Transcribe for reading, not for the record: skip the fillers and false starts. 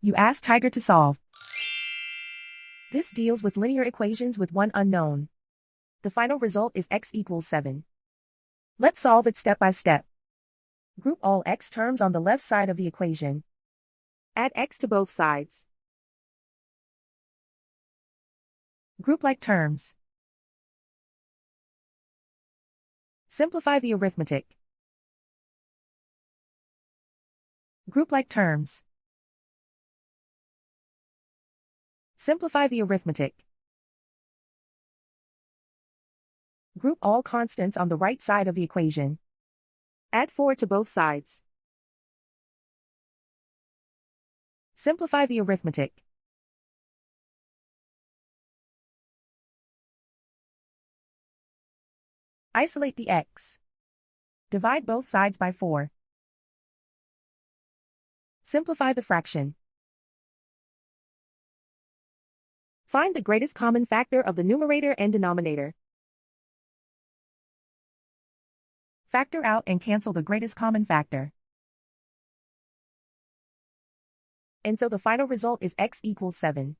You ask Tiger to solve. This deals with linear equations with one unknown. The final result is x equals 7. Let's solve it step by step. Group all x terms on the left side of the equation. Add x to both sides. Group like terms. Simplify the arithmetic. Group like terms. Simplify the arithmetic. Group all constants on the right side of the equation. Add 4 to both sides. Simplify the arithmetic. Isolate the x. Divide both sides by 4. Simplify the fraction. Find the greatest common factor of the numerator and denominator. Factor out and cancel the greatest common factor. And so the final result is x equals 7.